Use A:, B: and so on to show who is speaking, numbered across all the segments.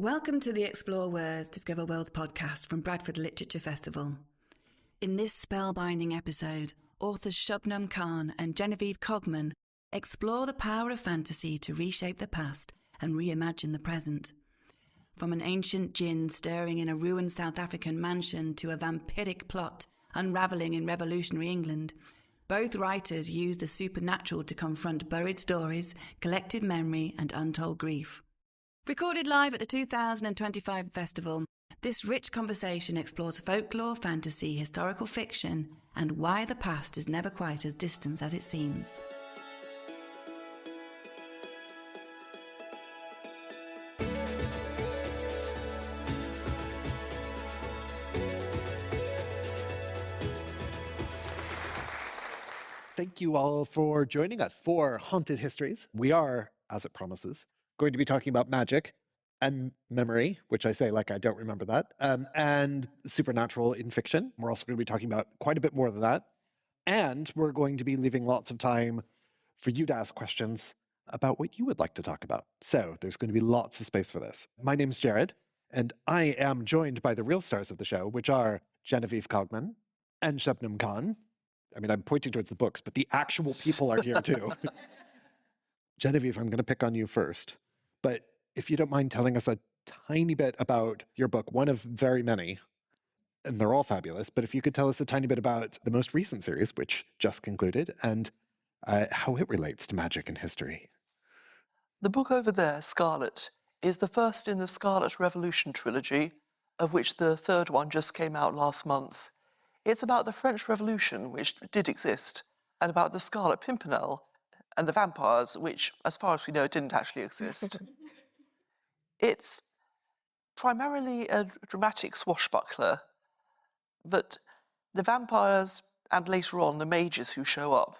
A: Welcome to the Explore Words, Discover Worlds podcast from Bradford Literature Festival. In this spellbinding episode, authors Shubnum Khan and Genevieve Cogman explore the power of fantasy to reshape the past and reimagine the present. From an ancient djinn stirring in a ruined South African mansion to a vampiric plot unravelling in revolutionary England, both writers use the supernatural to confront buried stories, collective memory and untold grief. Recorded live at the 2025 festival, this rich conversation explores folklore, fantasy, historical fiction, and why the past is never quite as distant as it seems.
B: Thank you all for joining us for Haunted Histories. We are, as it promises, going to be talking about magic and memory, which I say like I don't remember that, and supernatural in fiction. We're also going to be talking about quite a bit more than that. And we're going to be leaving lots of time for you to ask questions about what you would like to talk about. So there's going to be lots of space for this. My name's Jared, and I am joined by the real stars of the show, which are Genevieve Cogman and Shubnum Khan. I mean, I'm pointing towards the books, but the actual people are here too. Genevieve, I'm going to pick on you first. But if you don't mind telling us a tiny bit about your book, one of very many, and they're all fabulous, but if you could tell us a tiny bit about the most recent series, which just concluded, and how it relates to magic and history.
C: The book over there, Scarlet, is the first in the Scarlet Revolution trilogy, of which the third one just came out last month. It's about the French Revolution, which did exist, and about the Scarlet Pimpernel and the vampires, which, as far as we know, didn't actually exist. It's primarily a dramatic swashbuckler, but the vampires and later on the mages who show up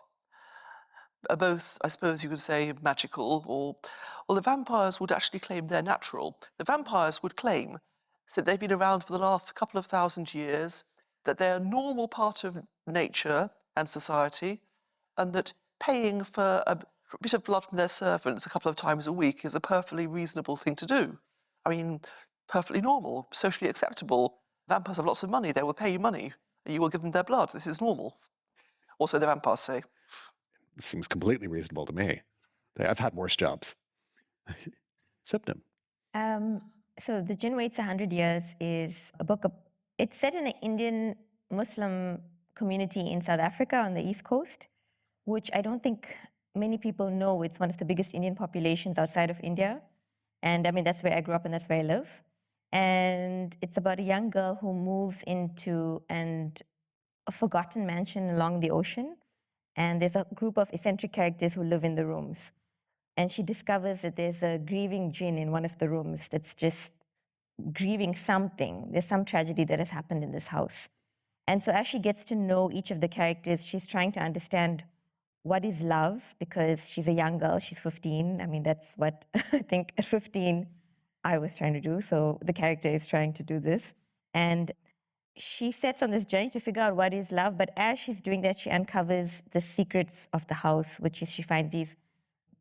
C: are both, I suppose you could say, magical, or the vampires would actually claim they're natural. The vampires would claim, so they've been around for the last couple of thousand years, that they're a normal part of nature and society, and that paying for a bit of blood from their servants a couple of times a week is a perfectly reasonable thing to do. I mean, perfectly normal, socially acceptable. Vampires have lots of money, they will pay you money, and you will give them their blood. This is normal. Also, the vampires say.
B: Seems completely reasonable to me. I've had worse jobs. Shubnum.
D: So the Djinn Waits 100 Years is a book. It's set in an Indian Muslim community in South Africa on the East Coast, which I don't think many people know. It's one of the biggest Indian populations outside of India. And I mean, that's where I grew up and that's where I live. And it's about a young girl who moves into a forgotten mansion along the ocean. And there's a group of eccentric characters who live in the rooms. And she discovers that there's a grieving djinn in one of the rooms that's just grieving something. There's some tragedy that has happened in this house. And so as she gets to know each of the characters, she's trying to understand what is love, because she's a young girl, she's 15. I mean, that's what I think at 15 I was trying to do. So the character is trying to do this. And she sets on this journey to figure out what is love. But as she's doing that, she uncovers the secrets of the house, which is she finds these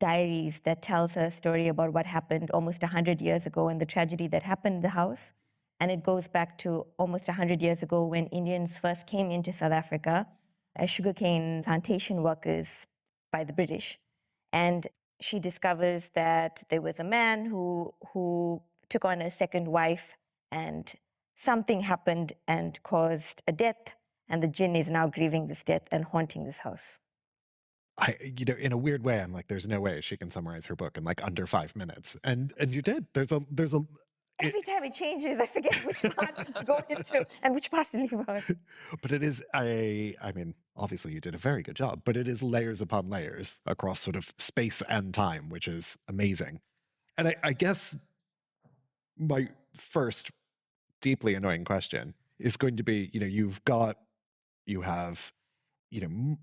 D: diaries that tells her a story about what happened almost 100 years ago and the tragedy that happened in the house. And it goes back to almost 100 years ago when Indians first came into South Africa as sugarcane plantation workers by the British. And she discovers that there was a man who took on a second wife, and something happened and caused a death, and the djinn is now grieving this death and haunting this house.
B: In a weird way, I'm like, there's no way she can summarize her book in like under 5 minutes. And you did.
D: Every time it changes, I forget which part to go into and which part to leave out.
B: But it is I mean, obviously you did a very good job, but it is layers upon layers across sort of space and time, which is amazing. And I guess my first deeply annoying question is going to be, you have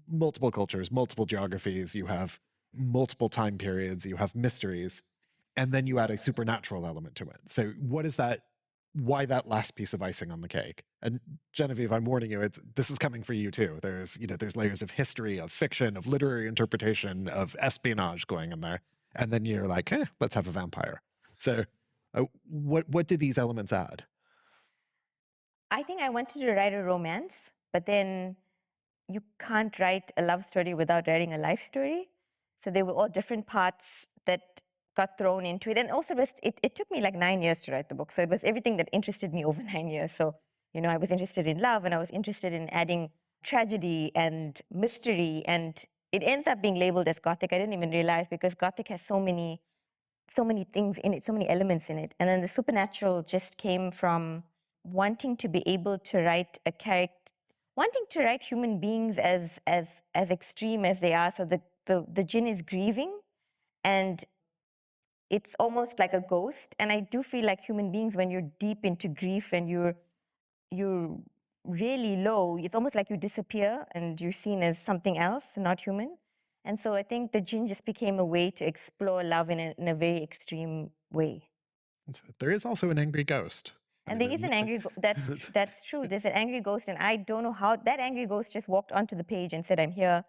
B: multiple cultures, multiple geographies, you have multiple time periods, you have mysteries, and then you add a supernatural element to it. So what is that? Why that last piece of icing on the cake? And Genevieve, I'm warning you, this is coming for you too. There's layers of history, of fiction, of literary interpretation, of espionage going in there. And then you're like, let's have a vampire. So What did these elements add?
D: I think I wanted to write a romance, but then you can't write a love story without writing a life story. So they were all different parts that got thrown into it. And also, it took me like 9 years to write the book. So it was everything that interested me over 9 years. So, I was interested in love, and I was interested in adding tragedy and mystery. And it ends up being labeled as Gothic. I didn't even realize, because Gothic has so many things in it, so many elements in it. And then the supernatural just came from wanting to be able to write a character, wanting to write human beings as extreme as they are. So the Djinn is grieving, and it's almost like a ghost. And I do feel like human beings, when you're deep into grief and you're really low, it's almost like you disappear and you're seen as something else, not human. And so I think the Djinn just became a way to explore love in a very extreme way.
B: There is also an angry ghost.
D: And there is an angry that's true. There's an angry ghost, and I don't know how that angry ghost just walked onto the page and said, "I'm here."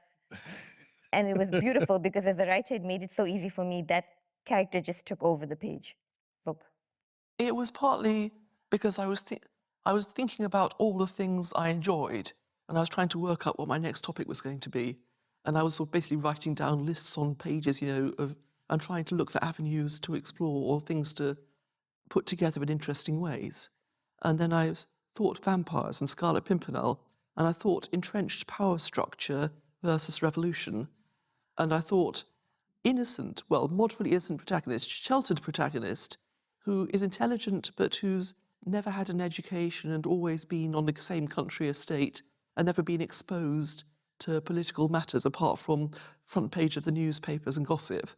D: And it was beautiful because as a writer, it made it so easy for me. That character just took over the page. Book.
C: It was partly because I was thinking about all the things I enjoyed, and I was trying to work out what my next topic was going to be. And I was sort of basically writing down lists on pages, and trying to look for avenues to explore or things to put together in interesting ways. And then I thought vampires and Scarlet Pimpernel, and I thought entrenched power structure versus revolution. And I thought moderately innocent protagonist, sheltered protagonist, who is intelligent but who's never had an education and always been on the same country estate and never been exposed to political matters apart from front page of the newspapers and gossip,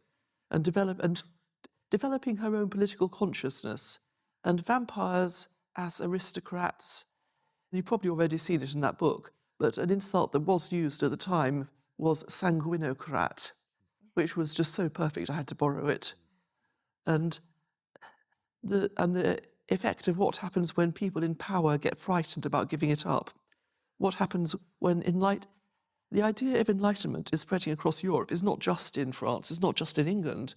C: and developing her own political consciousness. And vampires as aristocrats, you've probably already seen it in that book, but an insult that was used at the time was sanguinocrat, which was just so perfect I had to borrow it. And the effect of what happens when people in power get frightened about giving it up. What happens when the idea of enlightenment is spreading across Europe. It's not just in France, it's not just in England.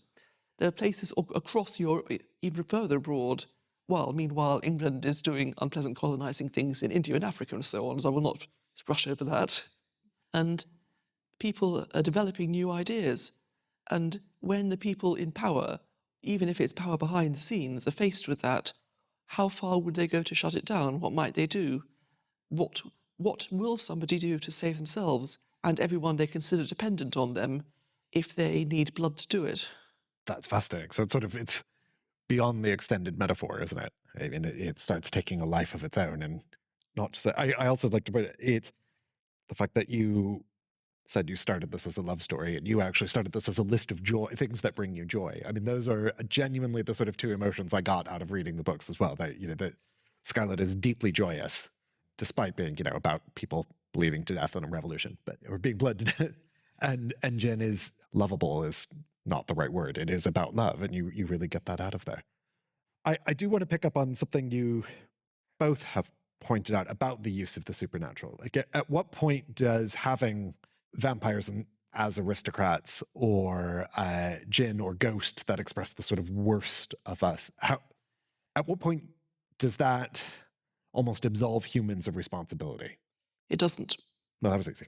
C: There are places across Europe, even further abroad, while meanwhile England is doing unpleasant colonising things in India and Africa and so on, so I will not brush over that. And people are developing new ideas. And when the people in power, even if it's power behind the scenes, are faced with that, how far would they go to shut it down? What might they do? What will somebody do to save themselves and everyone they consider dependent on them if they need blood to do it?
B: That's fascinating. So it's beyond the extended metaphor, isn't it? I mean, it starts taking a life of its own, and not just. I also like to put it the fact that you said you started this as a love story, and you actually started this as a list of things that bring you joy. I mean, those are genuinely the sort of two emotions I got out of reading the books as well. That that Scarlet is deeply joyous, despite being about people bleeding to death in a revolution, or being bled to death. And Djinn is lovable is not the right word. It is about love, and you really get that out of there. I do want to pick up on something you both have pointed out about the use of the supernatural. Like, at what point does having vampires as aristocrats, or Djinn or ghost that express the sort of worst of us, at what point does that almost absolve humans of responsibility?
C: It doesn't.
B: No, that was easy.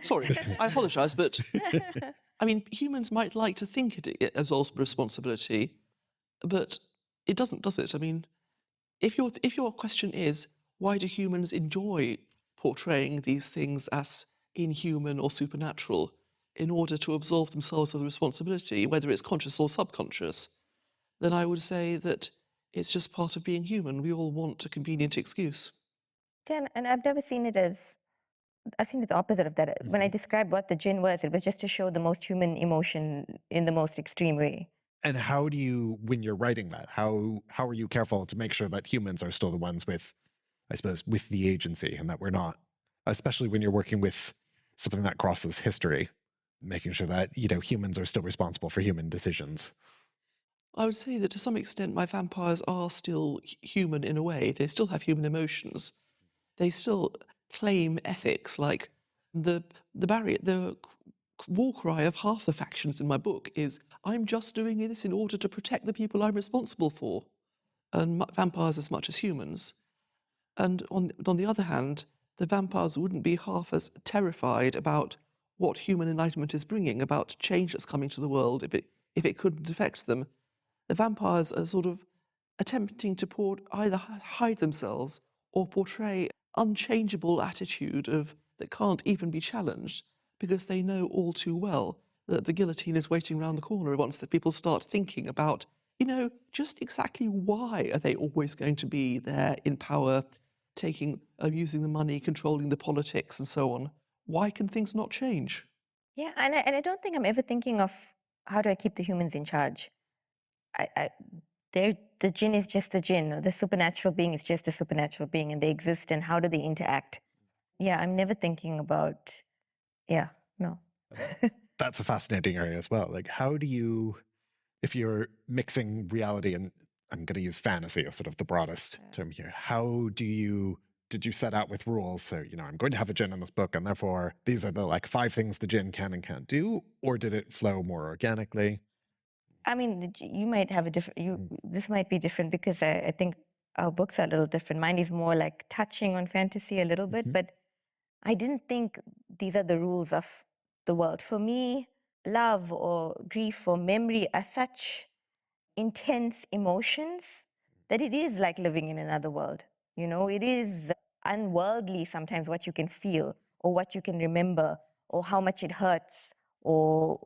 C: Sorry, I apologise, but I mean, humans might like to think it absolves responsibility, but it doesn't, does it? I mean, if your question is, why do humans enjoy portraying these things as inhuman or supernatural in order to absolve themselves of the responsibility, whether it's conscious or subconscious, then I would say that it's just part of being human. We all want a convenient excuse.
D: Yeah, and I've never seen it as, I've seen it the opposite of that. When I described what the Djinn was, it was just to show the most human emotion in the most extreme way.
B: And how do you, when you're writing that, how are you careful to make sure that humans are still the ones with, I suppose, with the agency, and that we're not, especially when you're working with something that crosses history, making sure that, humans are still responsible for human decisions?
C: I would say that to some extent my vampires are still human in a way. They still have human emotions. They still claim ethics, like the war cry of half the factions in my book is, I'm just doing this in order to protect the people I'm responsible for, and vampires as much as humans. And on the other hand, the vampires wouldn't be half as terrified about what human enlightenment is bringing, about change that's coming to the world, if it couldn't affect them. The vampires are sort of attempting to either hide themselves or portray unchangeable attitude that can't even be challenged, because they know all too well that the guillotine is waiting round the corner once the people start thinking about, just exactly why are they always going to be there in power, using the money, controlling the politics and so on. Why can things not change?
D: Yeah, and I don't think I'm ever thinking of how do I keep the humans in charge. The Djinn is just the Djinn, or the supernatural being is just a supernatural being, and they exist, and how do they interact? Yeah, I'm never thinking about, no.
B: That's a fascinating area as well. Like, how do you, if you're mixing reality and I'm going to use fantasy as sort of the broadest term here, did you set out with rules? So, I'm going to have a Djinn in this book, and therefore these are the 5 things the Djinn can and can't do, or did it flow more organically?
D: I mean, you might have a different, this might be different because I think our books are a little different. Mine is more like touching on fantasy a little bit, but I didn't think these are the rules of the world. For me, love or grief or memory are such intense emotions that it is like living in another world. It is unworldly sometimes what you can feel or what you can remember or how much it hurts or,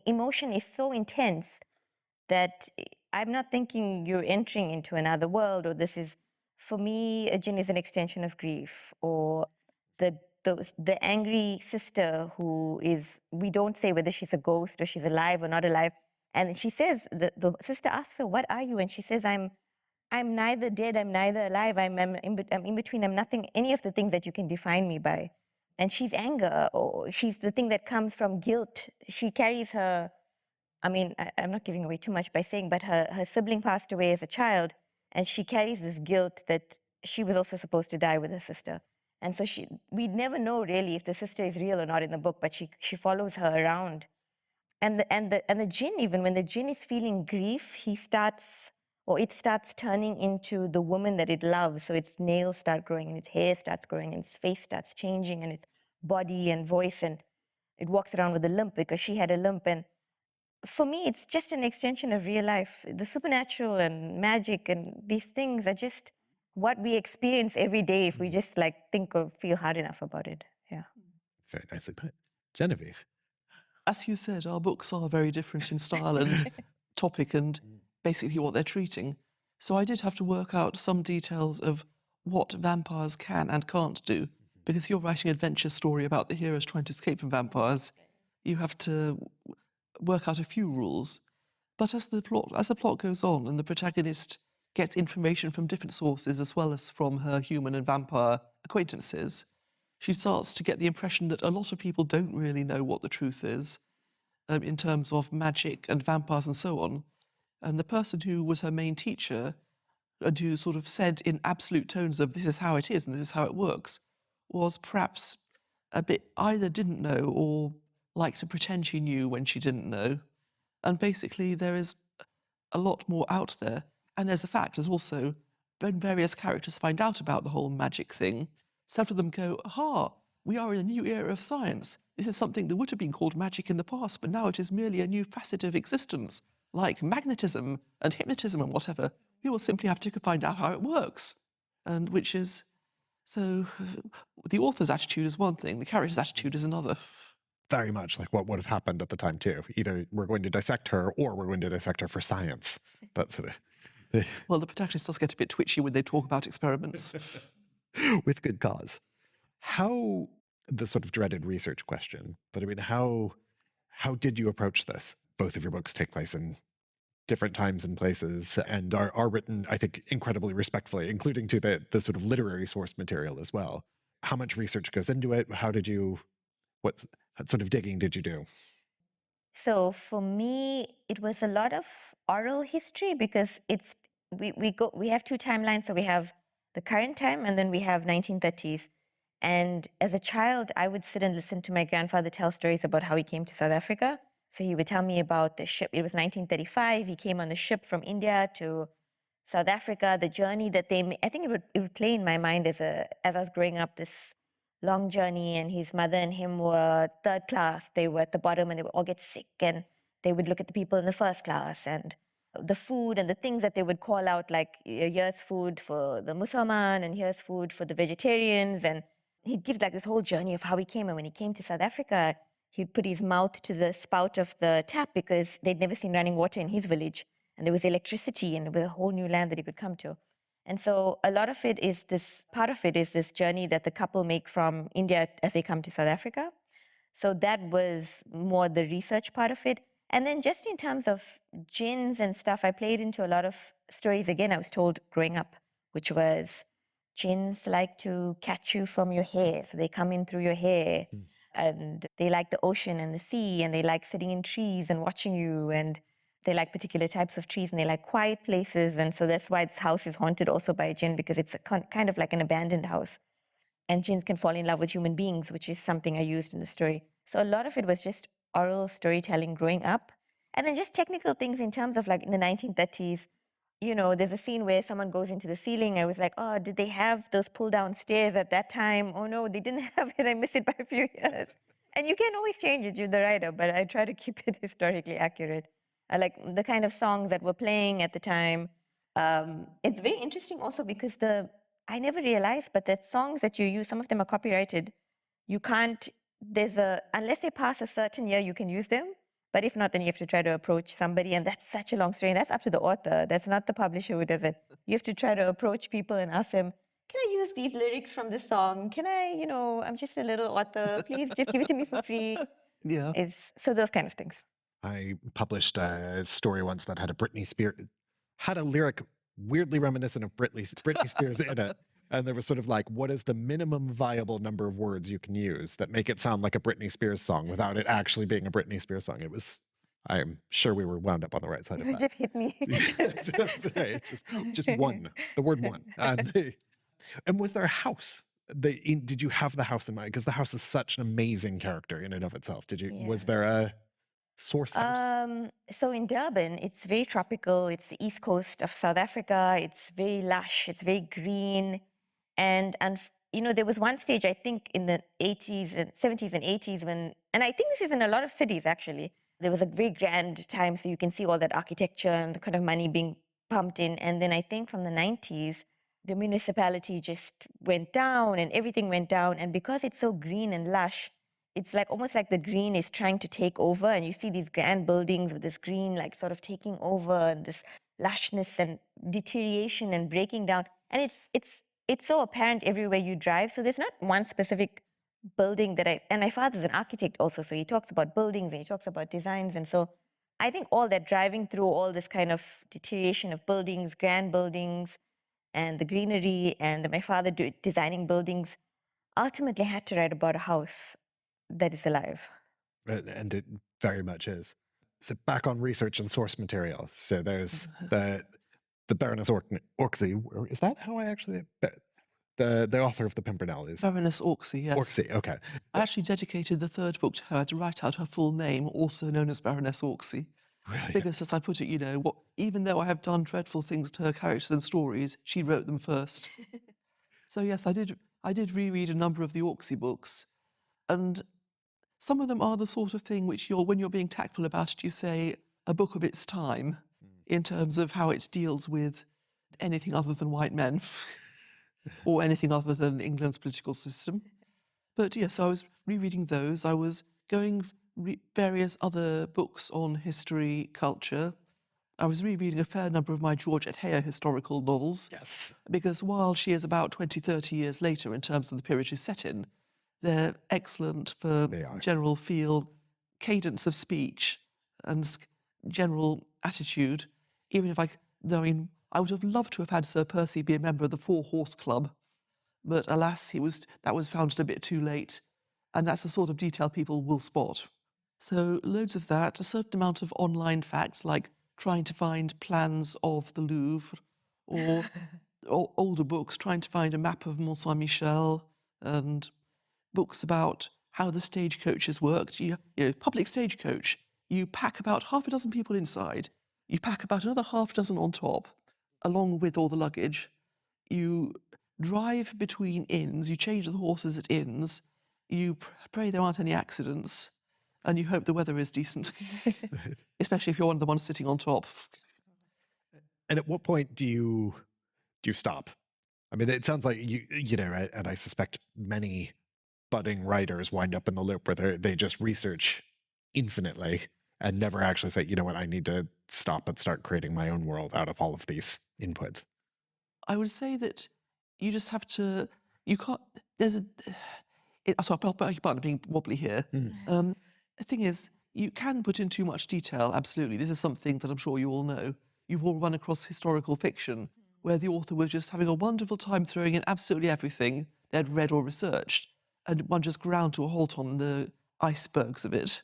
D: emotion is so intense that I'm not thinking you're entering into another world, or this is, for me, a Djinn is an extension of grief, or the angry sister who is, we don't say whether she's a ghost or she's alive or not alive. And she says, the sister asks her, what are you? And she says, I'm neither dead, I'm neither alive, I'm in between, I'm nothing, any of the things that you can define me by. And she's anger, or she's the thing that comes from guilt. She carries her, I'm not giving away too much by saying, but her sibling passed away as a child, and she carries this guilt that she was also supposed to die with her sister. And so we never know really if the sister is real or not in the book, but she follows her around. And the Djinn, even when the Djinn is feeling grief, it starts turning into the woman that it loves. So its nails start growing, and its hair starts growing, and its face starts changing, and its body and voice, and it walks around with a limp because she had a limp. And for me, it's just an extension of real life. The supernatural and magic and these things are just what we experience every day if we just think or feel hard enough about it. Yeah.
B: Very nicely put. Genevieve.
C: As you said, our books are very different in style and topic and basically what they're treating. So I did have to work out some details of what vampires can and can't do, because you're writing an adventure story about the heroes trying to escape from vampires. You have to work out a few rules. But as the plot goes on and the protagonist gets information from different sources as well as from her human and vampire acquaintances, she starts to get the impression that a lot of people don't really know what the truth is in terms of magic and vampires and so on. And the person who was her main teacher and who sort of said in absolute tones of this is how it is and this is how it works, was perhaps a bit either didn't know or liked to pretend she knew when she didn't know. And basically there is a lot more out there. And there's the fact that also when various characters find out about the whole magic thing, some of them go, aha, we are in a new era of science. This is something that would have been called magic in the past, but now it is merely a new facet of existence, like magnetism and hypnotism and whatever. We will simply have to find out how it works. And which is, so the author's attitude is one thing, the character's attitude is another.
B: Very much like what would have happened at the time too. Either we're going to dissect her or we're going to dissect her for science. That's it.
C: Well, the protagonist does get a bit twitchy when they talk about experiments.
B: With good cause. How, the sort of dreaded research question, but I mean, how did you approach this? Both of your books take place in different times and places and are written, I think, incredibly respectfully, including to the sort of literary source material as well. How much research goes into it? What sort of digging did you do?
D: So for me, it was a lot of oral history because we have 2 timelines. So we have the current time and then we have 1930s. And as a child, I would sit and listen to my grandfather tell stories about how he came to South Africa. So he would tell me about the ship. It was 1935. He came on the ship from India to South Africa, the journey that they made. I think it would play in my mind as I was growing up, this long journey, and his mother and him were third class. They were at the bottom and they would all get sick, and they would look at the people in the first class, and the food and the things that they would call out, like here's food for the Mussalman and here's food for the vegetarians. And he'd give like this whole journey of how he came. And when he came to South Africa, he'd put his mouth to the spout of the tap because they'd never seen running water in his village. And there was electricity and it was a whole new land that he could come to. And so a lot of it is this, part of it is this journey that the couple make from India as they come to South Africa. So that was more the research part of it. And then just in terms of jinns and stuff, I played into a lot of stories, again, I was told growing up, which was jinns like to catch you from your hair. So they come in through your hair and they like the ocean and the sea, and they like sitting in trees and watching you, and they like particular types of trees, and they like quiet places. And so that's why this house is haunted also by a jinn, because it's a kind of like an abandoned house. And jinns can fall in love with human beings, which is something I used in the story. So a lot of it was just oral storytelling growing up. And then just technical things in terms of like in the 1930s, you know, there's a scene where someone goes into the ceiling. I was like, oh, did they have those pull down stairs at that time? Oh no, they didn't have it. I missed it by a few years. And you can always change it, you're the writer, but I try to keep it historically accurate. I like the kind of songs that were playing at the time. It's very interesting also because I never realized, but the songs that you use, some of them are copyrighted. You can't, unless they pass a certain year, you can use them. But if not, then you have to try to approach somebody. And that's such a long story. And that's up to the author. That's not the publisher who does it. You have to try to approach people and ask them, can I use these lyrics from this song? Can I, I'm just a little author. Please just give it to me for free.
C: Yeah.
D: So those kind of things.
B: I published a story once that had a lyric weirdly reminiscent of Britney Spears in it. And there was sort of like, what is the minimum viable number of words you can use that make it sound like a Britney Spears song without it actually being a Britney Spears song? I'm sure we were wound up on the right side of that.
D: It just hit me.
B: That's right. Just one, the word one. And was there a house? Did you have the house in mind? Because the house is such an amazing character in and of itself. Was there a source house?
D: So in Durban, it's very tropical. It's the east coast of South Africa. It's very lush. It's very green. And there was one stage, I think, in the 80s and 70s and 80s and I think this is in a lot of cities, actually. There was a very grand time, so you can see all that architecture and the kind of money being pumped in. And then I think from the 90s, the municipality just went down and everything went down. And because it's so green and lush, it's like almost like the green is trying to take over, and you see these grand buildings with this green like sort of taking over, and this lushness and deterioration and breaking down. And it's so apparent everywhere you drive. So there's not one specific building and my father's an architect also, so he talks about buildings and he talks about designs. And so I think all that driving through all this kind of deterioration of buildings, grand buildings, and the greenery, and my father designing buildings, ultimately had to write about a house that is alive.
B: And it very much is. So back on research and source material. So there's the Baroness Orczy. Is that how I actually... The author of The Pimpernel is...
C: Baroness Orczy, yes.
B: Orczy, okay.
C: I actually dedicated the third book to her. I had to write out her full name, also known as Baroness Orczy.
B: Really?
C: Because, as I put it, even though I have done dreadful things to her characters and stories, she wrote them first. So yes, I did reread a number of the Orczy books, and some of them are the sort of thing which when you're being tactful about it, you say a book of its time in terms of how it deals with anything other than white men or anything other than England's political system. But yes, I was rereading those. I was going various other books on history, culture. I was rereading a fair number of my Georgette Heyer historical novels.
B: Yes.
C: Because while she is about 20, 30 years later in terms of the period she's set in, they're excellent for general feel, cadence of speech, and general attitude. Even if I would have loved to have had Sir Percy be a member of the Four Horse Club, but alas, that was found a bit too late, and that's the sort of detail people will spot. So loads of that, a certain amount of online facts, like trying to find plans of the Louvre, or older books, trying to find a map of Mont Saint-Michel, and books about how the stagecoaches worked. Public stagecoach, you pack about half a dozen people inside, you pack about another half dozen on top, along with all the luggage. You drive between inns, you change the horses at inns, you pray there aren't any accidents, and you hope the weather is decent, especially if you're one of the ones sitting on top.
B: And at what point do you stop? I mean, it sounds like you know, and I suspect many budding writers wind up in the loop where they just research infinitely and never actually say, you know what, I need to stop and start creating my own world out of all of these inputs.
C: I would say that you just have to, you can't, there's a, sorry, I beg your pardon, being wobbly here. The thing is, you can put in too much detail, absolutely. This is something that I'm sure you all know. You've all run across historical fiction where the author was just having a wonderful time throwing in absolutely everything they'd read or researched, and one just ground to a halt on the icebergs of it.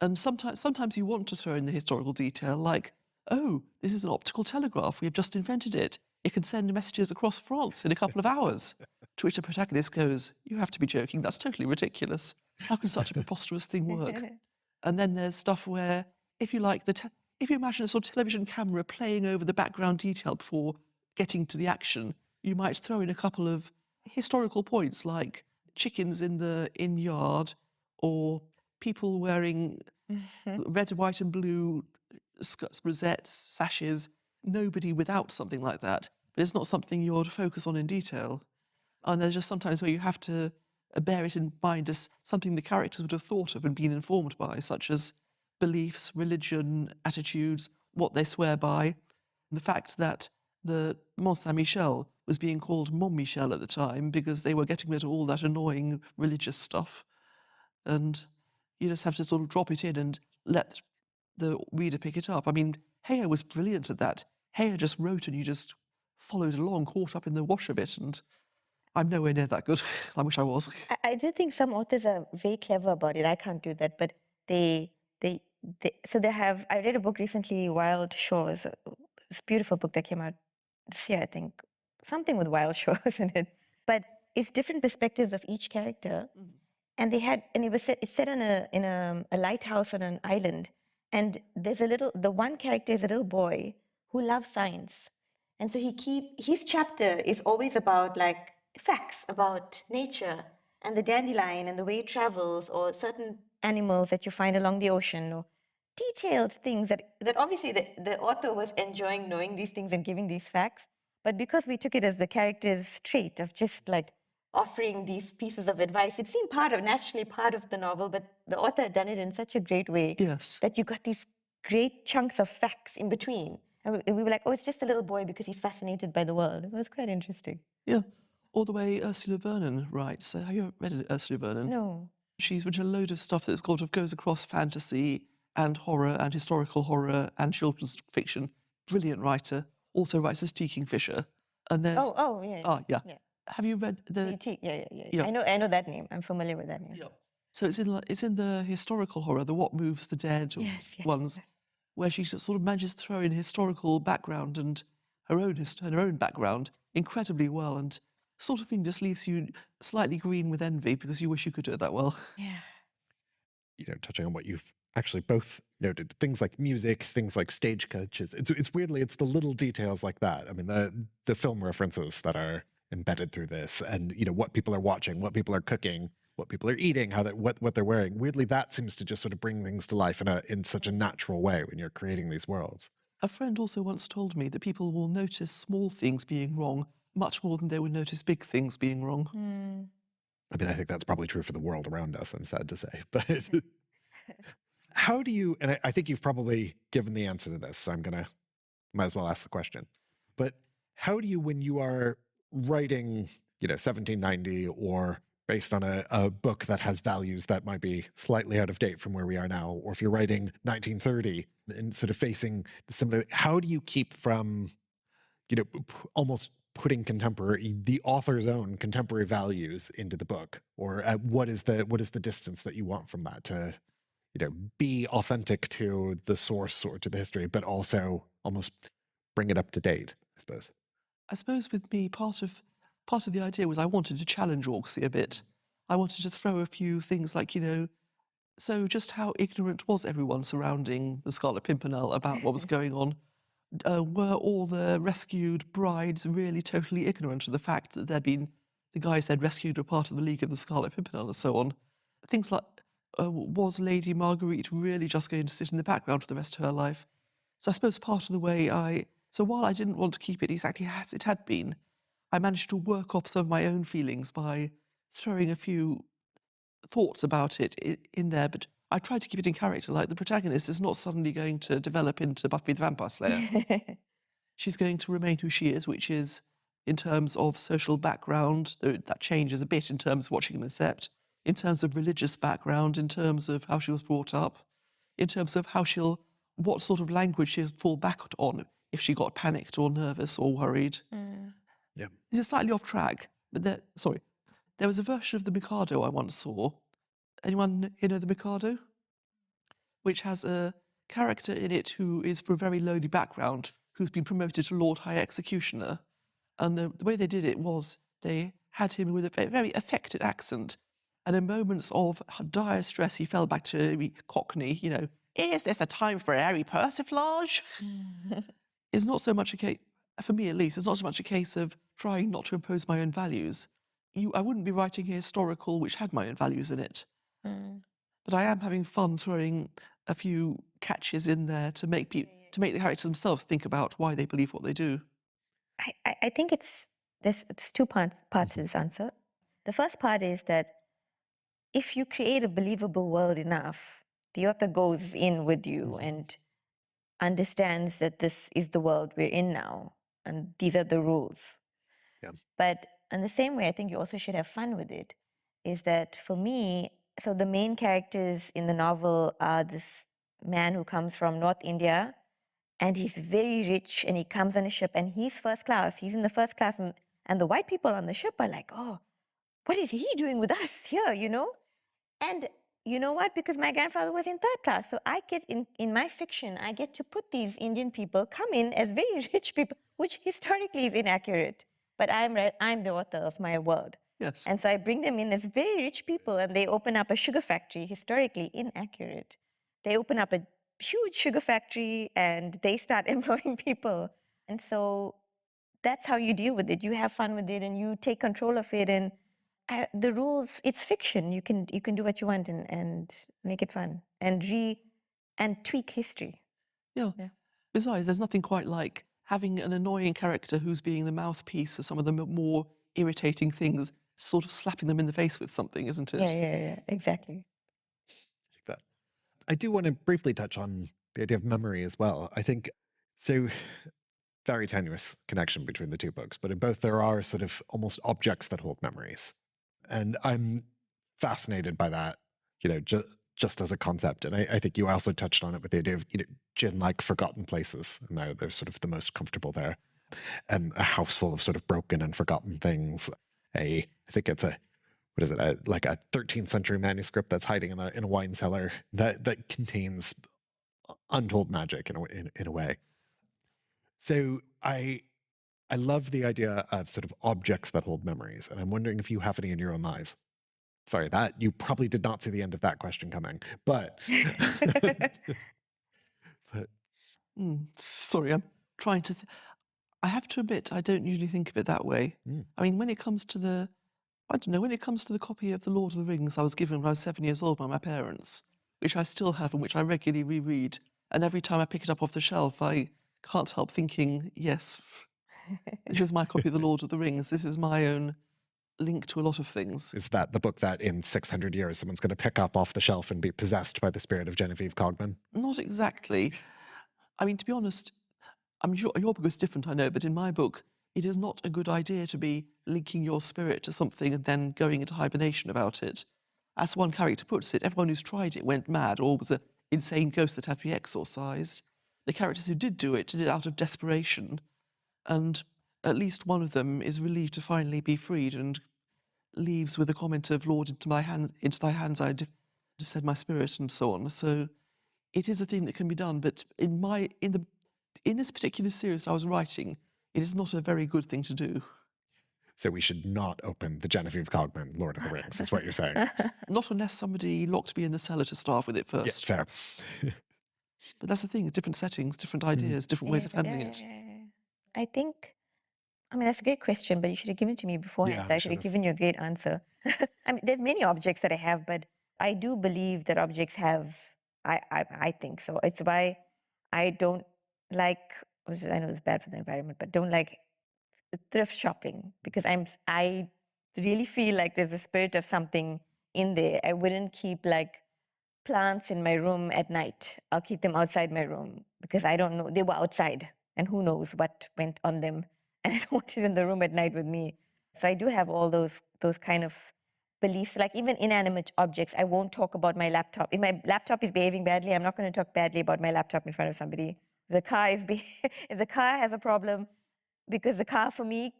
C: And sometimes you want to throw in the historical detail, like, oh, this is an optical telegraph, we have just invented it. It can send messages across France in a couple of hours. To which the protagonist goes, you have to be joking, that's totally ridiculous. How can such a preposterous thing work? And then there's stuff where, if you like, if you imagine a sort of television camera playing over the background detail before getting to the action, you might throw in a couple of historical points like chickens in the inn yard, or people wearing red, white and blue rosettes, sashes, nobody without something like that. But it's not something you're to focus on in detail. And there's just sometimes where you have to bear it in mind as something the characters would have thought of and been informed by, such as beliefs, religion, attitudes, what they swear by. The fact that the Mont Saint-Michel was being called Mont Michel at the time because they were getting rid of all that annoying religious stuff. And you just have to sort of drop it in and let the reader pick it up. I mean, Heyer was brilliant at that. Heyer just wrote and you just followed along, caught up in the wash of it, and I'm nowhere near that good. I wish I was.
D: I do think some authors are very clever about it. I can't do that, but they have. I read a book recently, Wild Shores. It's a beautiful book that came out this year, I think. Something with wild shores in it, but it's different perspectives of each character. And it's set in a lighthouse on an island, and the one character is a little boy who loves science, and so his chapter is always about like facts about nature and the dandelion and the way it travels, or certain animals that you find along the ocean, or detailed things that obviously the author was enjoying knowing these things and giving these facts, but because we took it as the character's trait of just like offering these pieces of advice, it seemed naturally part of the novel, but the author had done it in such a great way that you got these great chunks of facts in between. And we were like, oh, it's just a little boy because he's fascinated by the world. It was quite interesting.
C: Yeah, all the way Ursula Vernon writes. Have you read Ursula Vernon?
D: No.
C: She's written a load of stuff that sort of goes across fantasy and horror and historical horror and children's fiction. Brilliant writer. Also writes as T. Kingfisher. And there's
D: yeah.
C: Have you read the?
D: Yeah. I know that name. I'm familiar with that name.
C: Yeah. So it's in the historical horror, the What Moves the Dead ones, where she just sort of manages to throw in historical background and her own background incredibly well, and sort of thing just leaves you slightly green with envy because you wish you could do it that well.
D: Yeah.
B: You know, touching on what you've actually both noted, things like music, things like stagecoaches. It's weirdly, it's the little details like that. I mean, the film references that are embedded through this, and you know what people are watching, what people are cooking, what people are eating, what they're wearing. Weirdly, that seems to just sort of bring things to life in such a natural way when you're creating these worlds.
C: A friend also once told me that people will notice small things being wrong much more than they would notice big things being wrong.
B: I mean, I think that's probably true for the world around us, I'm sad to say. But how do you, and I think you've probably given the answer to this, so might as well ask the question. But how do you, when you are writing, 1790 or based on a book that has values that might be slightly out of date from where we are now, or if you're writing 1930 and sort of facing the similar, how do you keep from, almost putting the author's own contemporary values into the book, or what is the distance that you want from that to, be authentic to the source or to the history, but also almost bring it up to date, I suppose.
C: I suppose with me, part of part of the idea was I wanted to challenge Orcsy a bit. I wanted to throw a few things like, so just how ignorant was everyone surrounding the Scarlet Pimpernel about what was going on? Were all the rescued brides really totally ignorant of the fact that the guys they'd rescued were part of the League of the Scarlet Pimpernel and so on? Things like, was Lady Marguerite really just going to sit in the background for the rest of her life? So I suppose part of the way so while I didn't want to keep it exactly as it had been, I managed to work off some of my own feelings by throwing a few thoughts about it in there, but I tried to keep it in character. Like, the protagonist is not suddenly going to develop into Buffy the Vampire Slayer. She's going to remain who she is, which is, in terms of social background, that changes a bit in terms of what she can accept, in terms of religious background, in terms of how she was brought up, in terms of what sort of language she'll fall back on if she got panicked or nervous or worried.
B: Yeah.
C: This is slightly off track, but there was a version of the Mikado I once saw. Anyone here know the Mikado? Which has a character in it who is from a very lowly background, who's been promoted to Lord High Executioner. And the way they did it was they had him with a very affected accent. And in moments of dire stress, he fell back to Cockney, is this a time for airy persiflage? It's not so much a case, for me at least, it's not so much a case of trying not to impose my own values. I wouldn't be writing a historical which had my own values in it. But I am having fun throwing a few catches in there to make the characters themselves think about why they believe what they do.
D: I think it's two parts to this answer. The first part is that if you create a believable world enough, the author goes in with you and understands that this is the world we're in now, and these are the rules.
B: Yeah.
D: But in the same way, I think you also should have fun with it, is that for me, so the main characters in the novel are this man who comes from North India, and he's very rich, and he comes on a ship, and he's first class. He's in the first class, and the white people on the ship are like, oh, what is he doing with us here, And you know what? Because my grandfather was in third class. So I get in my fiction, I get to put these Indian people come in as very rich people, which historically is inaccurate. But I'm the author of my world.
C: Yes.
D: And so I bring them in as very rich people, and they open up a sugar factory, historically inaccurate. They open up a huge sugar factory and they start employing people. And so that's how you deal with it. You have fun with it and you take control of it. And the rules, it's fiction. You can do what you want and make it fun and tweak history.
C: Yeah. Besides, there's nothing quite like having an annoying character who's being the mouthpiece for some of the more irritating things, sort of slapping them in the face with something, isn't it?
D: Yeah, exactly.
B: Like that. I do want to briefly touch on the idea of memory as well. I think so. Very tenuous connection between the two books, but in both there are sort of almost objects that hold memories. And I'm fascinated by that, just as a concept. And I think you also touched on it with the idea of, Djinn-like forgotten places. And they're sort of the most comfortable there. And a house full of sort of broken and forgotten things. I think it's like a 13th century manuscript that's hiding in a wine cellar that contains untold magic in a way. So I love the idea of sort of objects that hold memories, and I'm wondering if you have any in your own lives. Sorry, that you probably did not see the end of that question coming, but
C: sorry, I'm trying to. I have to admit, I don't usually think of it that way. I mean, when it comes to the copy of The Lord of the Rings I was given when I was 7 years old by my parents, which I still have and which I regularly reread, and every time I pick it up off the shelf, I can't help thinking, yes, this is my copy of The Lord of the Rings. This is my own link to a lot of things.
B: Is that the book that in 600 years someone's going to pick up off the shelf and be possessed by the spirit of Genevieve Cogman?
C: Not exactly. I mean, to be honest, I'm sure your book is different, I know, but in my book, it is not a good idea to be linking your spirit to something and then going into hibernation about it. As one character puts it, everyone who's tried it went mad or was an insane ghost that had to be exorcised. The characters who did do it did it out of desperation, and at least one of them is relieved to finally be freed and leaves with a comment of, Lord, into thy hands I have said my spirit, and so on. So it is a thing that can be done, but in this particular series I was writing, it is not a very good thing to do.
B: So we should not open the Genevieve Cogman Lord of the Rings, is what you're saying.
C: Not unless somebody locked me in the cellar to start with it
B: Yeah,
C: first.
B: fair.
C: But that's the thing, different settings, different ideas, different ways of handling it.
D: I think, I mean, that's a great question, but you should have given it to me beforehand.
B: Yeah,
D: So
B: we
D: I should have
B: should've.
D: given you a great answer. I mean, there's many objects that I have, but I do believe that objects have, I think so. It's why I don't like, I know it's bad for the environment, but don't like thrift shopping because I really feel like there's a spirit of something in there. I wouldn't keep like plants in my room at night. I'll keep them outside my room because I don't know. They were outside and who knows what went on them. And I don't want it in the room at night with me. So I do have all those kind of beliefs, like even inanimate objects. I won't talk about my laptop. If my laptop is behaving badly, I'm not going to talk badly about my laptop in front of somebody. If the car is if the car has a problem, because the car for me,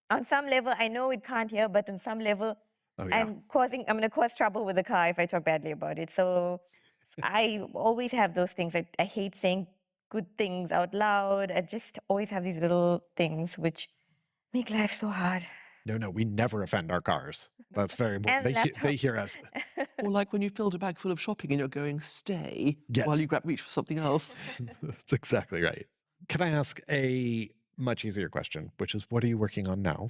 D: on some level, I know it can't hear, but on some level,
B: Oh, yeah.
D: I'm going to cause trouble with the car if I talk badly about it. So I always have those things. I hate saying good things out loud. I just always have these little things which make life so hard.
B: No, we never offend our cars. That's very important.
D: And
B: They hear us.
C: Or like when you filled a bag full of shopping and you're going, stay,
B: Yes.
C: while you reach for something else.
B: That's exactly right. Can I ask a much easier question, which is what are you working on now?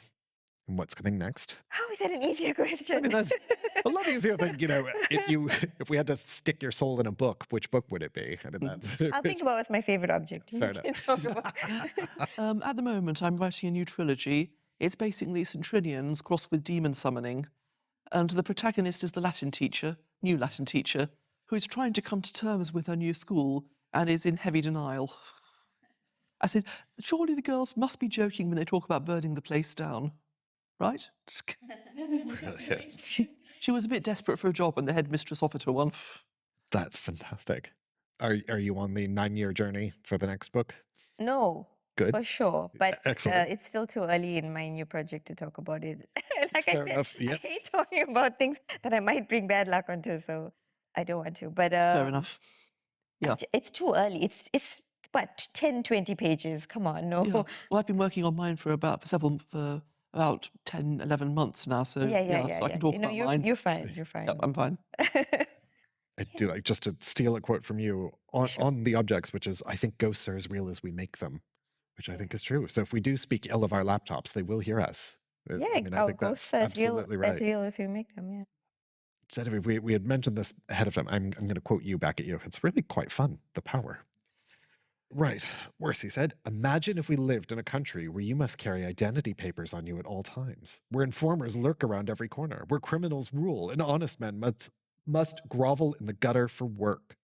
B: And what's coming next?
D: How is that an easier question?
B: I mean, that's a lot easier than, if we had to stick your soul in a book, which book would it be? I mean, that's
D: I'll think about what's my favorite object.
B: Fair
D: You
B: enough.
D: can talk about-
C: At the moment, I'm writing a new trilogy. It's basically Centrinians crossed with demon summoning. And the protagonist is the new Latin teacher, who is trying to come to terms with her new school and is in heavy denial. I said, surely the girls must be joking when they talk about burning the place down, right? She was a bit desperate for a job when the headmistress offered her one.
B: That's fantastic. Are you on the 9-year journey for the next book?
D: No,
B: Good.
D: for sure. But
B: Excellent.
D: it's still too early in my new project to talk about it. Like
B: Fair
D: I said,
B: enough,
D: I
B: yep.
D: hate talking about things that I might bring bad luck onto, so I don't want to. But
C: Fair enough. Yeah.
D: It's too early. It's what, 10, 20 pages. Come on, no.
C: Yeah. Well, I've been working on mine for about 10, 11 months now. So
D: Yeah.
C: so I can talk
D: You know,
C: about mine.
D: you're fine. You're fine.
C: Yep, I'm fine.
B: I do like just to steal a quote from you on the objects, which is, I think ghosts are as real as we make them, which I think is true. So if we do speak ill of our laptops, they will hear us.
D: Yeah,
B: I mean, I
D: our
B: think
D: ghosts
B: that's
D: are as real
B: absolutely right.
D: as real as we make them, yeah.
B: Genevieve, we had mentioned this ahead of time. I'm going to quote you back at you. It's really quite fun, the power. Right. Worse, he said, imagine if we lived in a country where you must carry identity papers on you at all times, where informers lurk around every corner, where criminals rule and honest men must grovel in the gutter for work.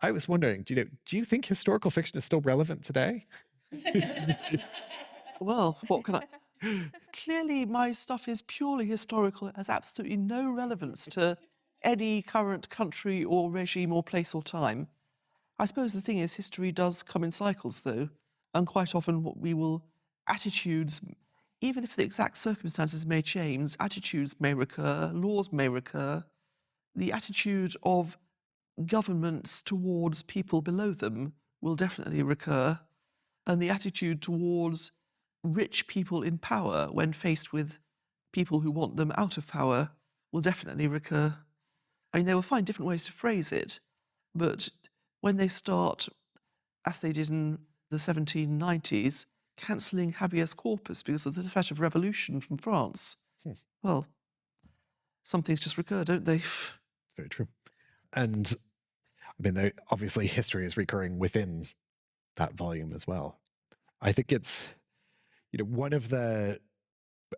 B: I was wondering, do you think historical fiction is still relevant today?
C: Well, what can I... Clearly, my stuff is purely historical. It has absolutely no relevance to any current country or regime or place or time. I suppose the thing is, history does come in cycles, though, and quite often attitudes, even if the exact circumstances may change, attitudes may recur, laws may recur. The attitude of governments towards people below them will definitely recur, and the attitude towards rich people in power when faced with people who want them out of power will definitely recur. I mean, they will find different ways to phrase it, but when they start, as they did in the 1790s, cancelling habeas corpus because of the threat of revolution from France, well, some things just recur, don't they?
B: It's very true. And I mean, obviously history is recurring within that volume as well. I think it's, one of the,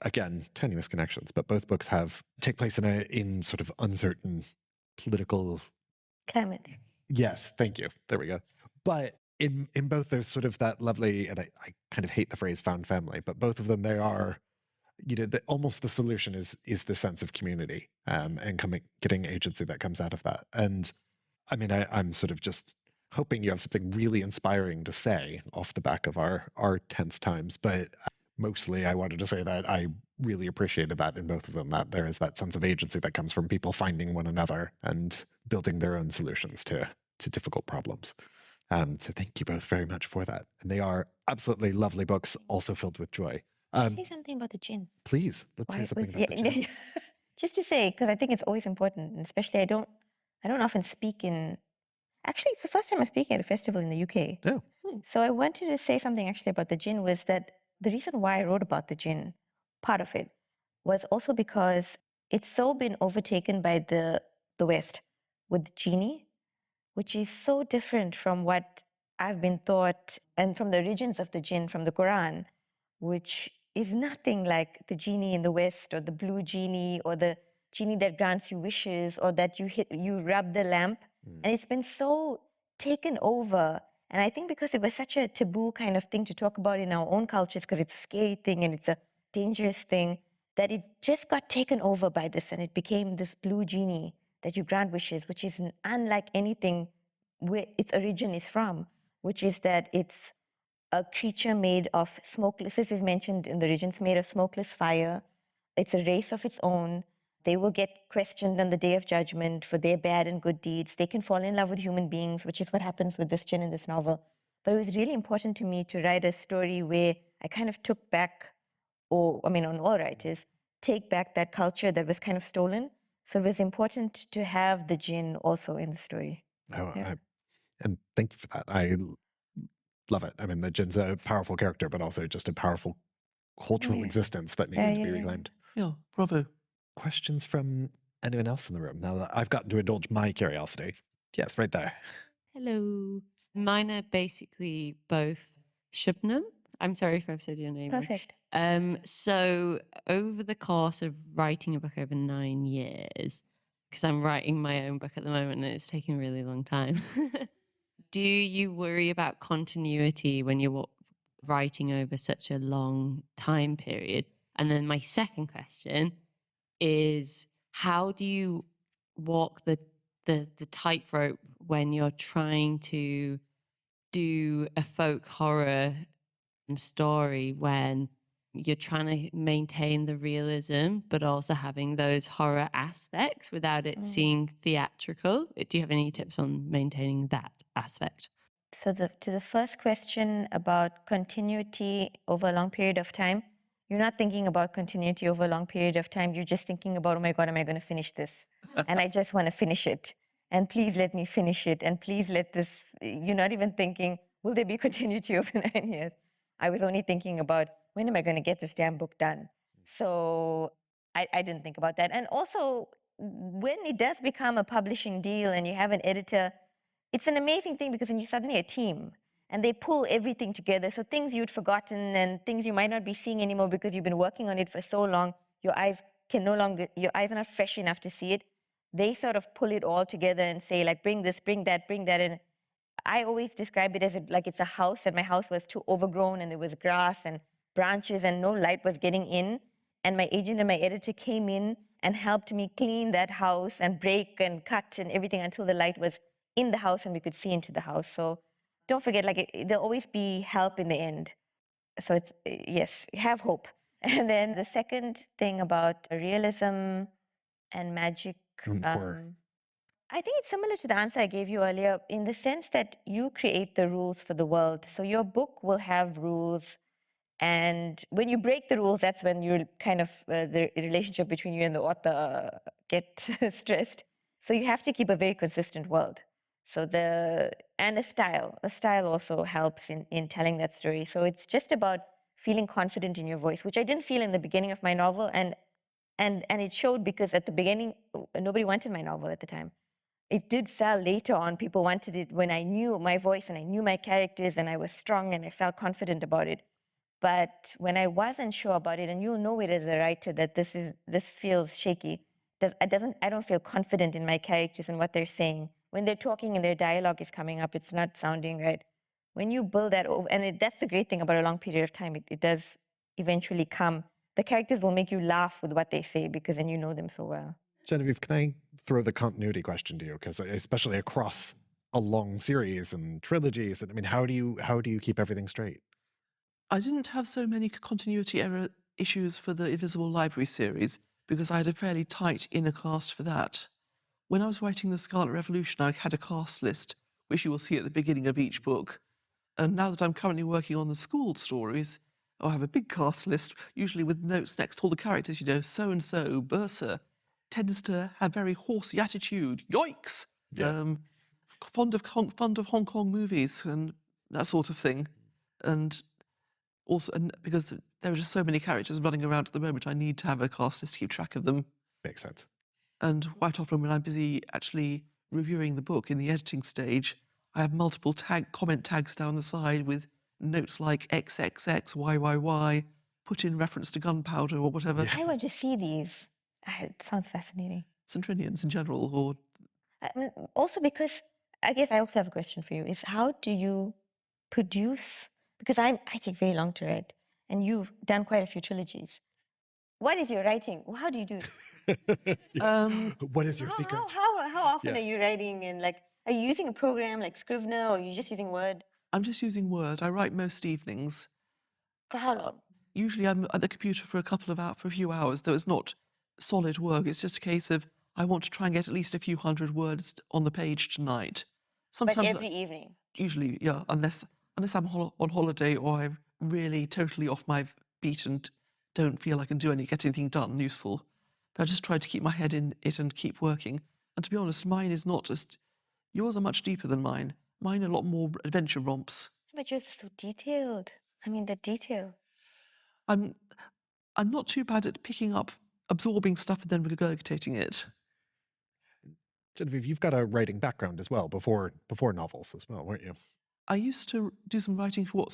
B: again, tenuous connections, but both books take place in sort of uncertain political
D: Climate.
B: Yes, thank you. There we go. But in both, there's sort of that lovely, and I kind of hate the phrase "found family," but both of them, they are, almost the solution is the sense of community, and getting agency that comes out of that. And I mean, I'm sort of just hoping you have something really inspiring to say off the back of our tense times. But mostly, I wanted to say that I really appreciated that in both of them, that there is that sense of agency that comes from people finding one another and building their own solutions to difficult problems. So thank you both very much for that. And they are absolutely lovely books, also filled with joy.
D: Say something about the Djinn.
B: Please, let's
D: Why
B: say
D: it
B: something
D: was,
B: about the Djinn.
D: just to say, because I think it's always important, and especially I don't often speak in. Actually, it's the first time I'm speaking at a festival in the UK.
B: Yeah.
D: So I wanted to say something actually about the Djinn was that the reason why I wrote about the Djinn, part of it, was also because it's so been overtaken by the West with the genie, which is so different from what I've been taught and from the origins of the Jinn from the Quran, which is nothing like the genie in the West or the blue genie or the genie that grants you wishes or that you rub the lamp. And it's been so taken over. And I think because it was such a taboo kind of thing to talk about in our own cultures, because it's a scary thing and it's a dangerous thing, that it just got taken over by this and it became this blue genie that you grant wishes, which is unlike anything where its origin is from, which is that it's a creature made of smokeless, this is mentioned in the origins, made of smokeless fire. It's a race of its own. They will get questioned on the day of judgment for their bad and good deeds. They can fall in love with human beings, which is what happens with this Djinn in this novel. But it was really important to me to write a story where I kind of took back, or I mean, on all writers, take back that culture that was kind of stolen. So it was important to have the Djinn also in the story.
B: Oh,
D: Yeah.
B: and thank you for that. I love it. I mean, the Jinn's a powerful character, but also just a powerful cultural
D: Yeah.
B: existence that needed to be reclaimed.
C: Yeah, bravo.
B: Questions from anyone else in the room? Now that I've gotten to indulge my curiosity. Yes, right there.
E: Hello. Mine are basically both Shubnum. I'm sorry if I've said your name wrong.
D: Perfect.
E: So over the course of writing a book over 9 years, because I'm writing my own book at the moment and it's taking a really long time, do you worry about continuity when you're writing over such a long time period? And then my second question is, how do you walk the tightrope when you're trying to do a folk horror story, when you're trying to maintain the realism but also having those horror aspects without it seeming theatrical? Do you have any tips on maintaining that aspect?
D: So to the first question about continuity over a long period of time, you're not thinking about continuity over a long period of time. You're just thinking about, oh my God, am I going to finish this? And I just want to finish it. And please let me finish it. And please let this, you're not even thinking, will there be continuity over 9 years? I was only thinking about, when am I going to get this damn book done? So I didn't think about that. And also, when it does become a publishing deal and you have an editor, it's an amazing thing because then you're suddenly a team and they pull everything together. So things you'd forgotten and things you might not be seeing anymore because you've been working on it for so long, your eyes are not fresh enough to see it. They sort of pull it all together and say, like, bring this, bring that. And I always describe it as like it's a house, and my house was too overgrown and there was grass and branches and no light was getting in. And my agent and my editor came in and helped me clean that house and break and cut and everything until the light was in the house and we could see into the house. So don't forget, like, there'll always be help in the end. So it's, yes, have hope. And then the second thing about realism and magic,
B: Horror.
D: I think it's similar to the answer I gave you earlier in the sense that you create the rules for the world. So your book will have rules. And when you break the rules, that's when you're kind of, the relationship between you and the author get stressed. So you have to keep a very consistent world. So and a style also helps in telling that story. So it's just about feeling confident in your voice, which I didn't feel in the beginning of my novel. And it showed because at the beginning, nobody wanted my novel at the time. It did sell later on. People wanted it when I knew my voice and I knew my characters and I was strong and I felt confident about it. But when I wasn't sure about it, and you'll know it as a writer that this feels shaky. I don't feel confident in my characters and what they're saying. When they're talking and their dialogue is coming up, it's not sounding right. When you build that over, and that's the great thing about a long period of time, it does eventually come. The characters will make you laugh with what they say because then you know them so well.
B: Genevieve, can I throw the continuity question to you? Because especially across a long series and trilogies, I mean, how do you keep everything straight?
C: I didn't have so many continuity error issues for the Invisible Library series because I had a fairly tight inner cast for that. When I was writing The Scarlet Revolution, I had a cast list, which you will see at the beginning of each book. And now that I'm currently working on the school stories, I have a big cast list, usually with notes next to all the characters, so-and-so, Bursa, tends to have very horsey attitude, yoicks,
B: Yeah.
C: fond of Hong Kong movies and that sort of thing. And also, and because there are just so many characters running around at the moment, I need to have a cast list to keep track of them.
B: Makes sense.
C: And quite often when I'm busy actually reviewing the book in the editing stage, I have multiple comment tags down the side with notes like XXX, YYY, put in reference to gunpowder or whatever.
B: Yeah.
D: I want to see these. It sounds fascinating.
C: Centrinians in general, or
D: Also because, I guess I also have a question for you, is how do you produce, because I take very long to write, and you've done quite a few trilogies. What is your writing? How do you do it?
B: What is your secret?
D: How often
B: Yeah.
D: are you writing, and like, are you using a program like Scrivener, or are you just using Word?
C: I'm just using Word. I write most evenings.
D: For how long?
C: Usually I'm at the computer for a few hours, though it's not solid work. It's just a case of I want to try and get at least a few hundred words on the page tonight.
D: But
C: Sometimes
D: every evening?
C: usually, yeah, unless I'm on holiday or I'm really totally off my beat and don't feel I can get anything done useful. But I just try to keep my head in it and keep working. And to be honest, mine is not just... Yours are much deeper than mine. Mine are a lot more adventure romps.
D: But yours is so detailed. I mean, the detail.
C: I'm not too bad at picking up, absorbing stuff and then regurgitating it.
B: Genevieve, you've got a writing background as well before novels as well, weren't you?
C: I used to do some writing for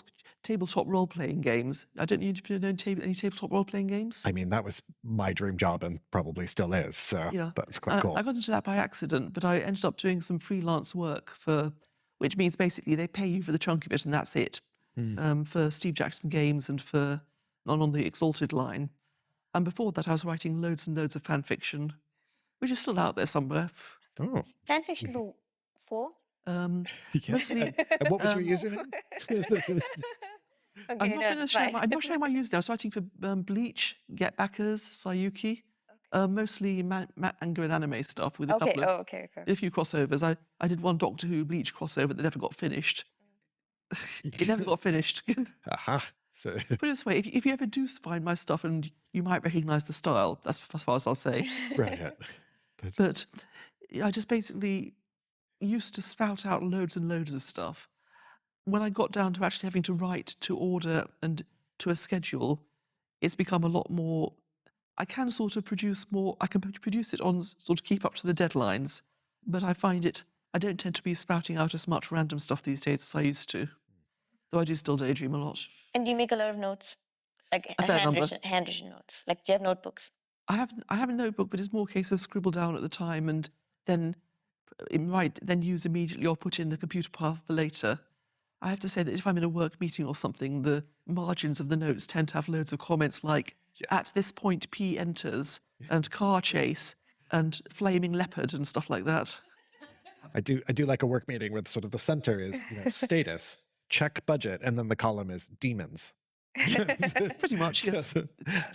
C: tabletop role-playing games. I don't know if you know any tabletop role-playing games.
B: I mean, that was my dream job and probably still is, so
C: Yeah.
B: that's quite cool.
C: I got into that by accident, but I ended up doing some freelance work which means basically they pay you for the chunk of it and that's it. For Steve Jackson Games and on the Exalted line. And before that, I was writing loads and loads of fan fiction, which is still out there somewhere.
B: Oh.
D: Fan fiction for?
C: Mostly.
B: And what was your username?
D: Okay,
C: I'm not sharing my username. I was writing for Bleach, Get Backers, Sayuki. Mostly manga and anime stuff with a few crossovers. I did one Doctor Who Bleach crossover that never got finished. It never got finished.
B: Aha. So
C: Put it this way, if you ever do find my stuff and you might recognise the style, that's as far as I'll say.
B: brilliant.
C: But I just basically used to spout out loads and loads of stuff. When I got down to actually having to write to order and to a schedule, it's become a lot more... I can sort of produce more... I can produce it on sort of keep up to the deadlines, but I find I don't tend to be spouting out as much random stuff these days as I used to. Though I do still daydream a lot.
D: And do you make a lot of notes? Like handwritten notes? Like, do you have notebooks?
C: I have a notebook, but it's more a case of scribble down at the time and then use immediately or put in the computer path for later. I have to say that if I'm in a work meeting or something, the margins of the notes tend to have loads of comments like, at this point P enters, and car chase, and flaming leopard and stuff like that.
B: I do like a work meeting where sort of the center is status, check budget, and then the column is demons.
C: Pretty much, yes.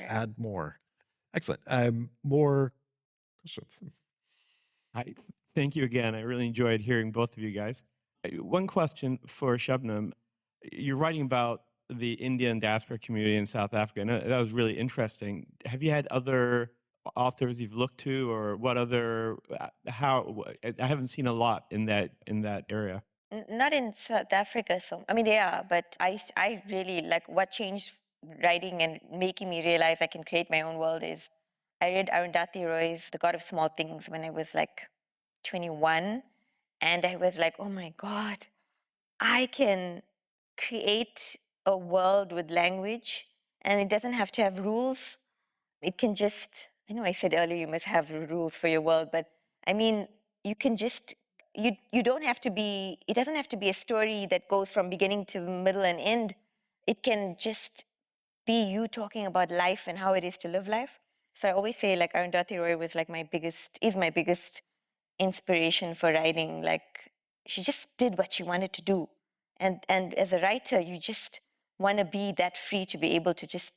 B: Add more. Excellent. More questions?
F: Thank you again. I really enjoyed hearing both of you guys. One question for Shubnum. You're writing about the Indian diaspora community in South Africa, and that was really interesting. Have you had other authors you've looked to, or what other? I haven't seen a lot in that area.
D: Not in South Africa, I mean, they are, but I really like what changed writing and making me realize I can create my own world is I read Arundhati Roy's The God of Small Things when I was like 21, and I was like, oh my God, I can create a world with language, and it doesn't have to have rules. It can just, I know I said earlier you must have rules for your world, but I mean, you can just, you don't have to be, it doesn't have to be a story that goes from beginning to middle and end. It can just be you talking about life and how it is to live life. So I always say like Arundhati Roy was like my biggest inspiration for writing. Like she just did what she wanted to do. And as a writer, you just want to be that free to be able to just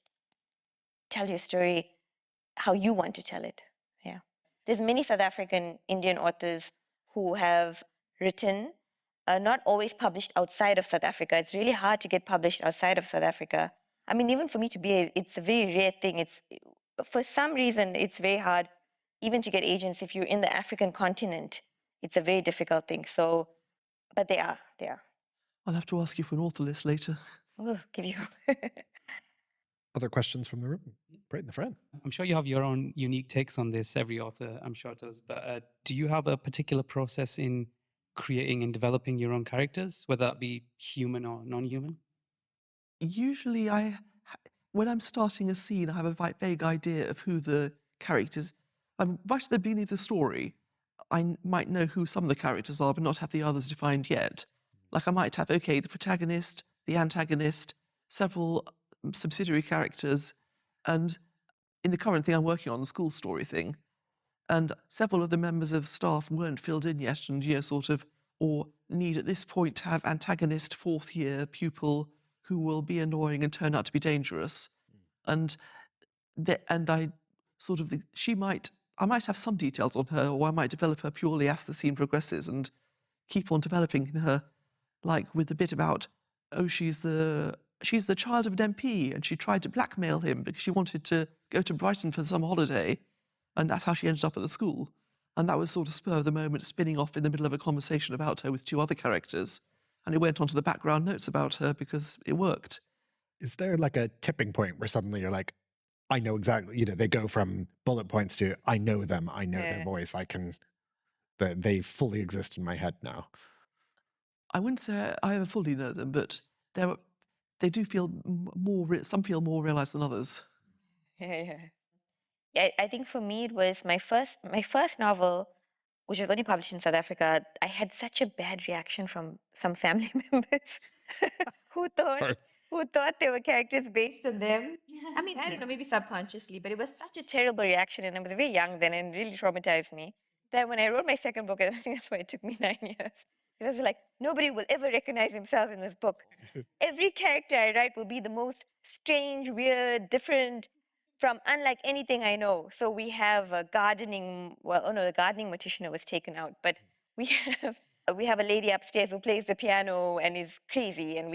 D: tell your story how you want to tell it. Yeah. There's many South African Indian authors who have written, not always published outside of South Africa. It's really hard to get published outside of South Africa. I mean, even for me to be, it's a very rare thing. For some reason, it's very hard even to get agents. If you're in the African continent, it's a very difficult thing. So, but they are.
C: I'll have to ask you for an author list later.
D: We'll give you.
B: Other questions from the room? Right in the front.
G: I'm sure you have your own unique takes on this. Every author, I'm sure, does. But do you have a particular process in creating and developing your own characters, whether that be human or non-human?
C: Usually, when I'm starting a scene, I have a vague idea of who the characters. Right at the beginning of the story, I might know who some of the characters are, but not have the others defined yet. Like I might have, okay, the protagonist, the antagonist, several subsidiary characters, and in the current thing I'm working on, the school story thing, and several of the members of staff weren't filled in yet, and or need at this point to have antagonist fourth year pupil who will be annoying and turn out to be dangerous, and I might have some details on her, or I might develop her purely as the scene progresses and keep on developing her, like with the bit about, oh, she's the child of an MP and she tried to blackmail him because she wanted to go to Brighton for some holiday, and that's how she ended up at the school. And that was sort of spur of the moment, spinning off in the middle of a conversation about her with two other characters, and it went on to the background notes about her because it worked.
B: Is there like a tipping point where suddenly you're like, I know exactly, they go from bullet points to I know them, I know their voice, they fully exist in my head now?
C: I wouldn't say I ever fully know them, but they do feel some feel more realized than others.
D: Yeah, I think for me it was my first novel, which was only published in South Africa. I had such a bad reaction from some family members who thought they were characters based on them. I mean, I don't know, maybe subconsciously, but it was such a terrible reaction, and I was very young then, and it really traumatized me. That when I wrote my second book, and I think that's why it took me 9 years, because I was like, nobody will ever recognize himself in this book. Every character I write will be the most strange, weird, different, from unlike anything I know. So we have a gardening, the gardening mortician was taken out, but we have a lady upstairs who plays the piano and is crazy, and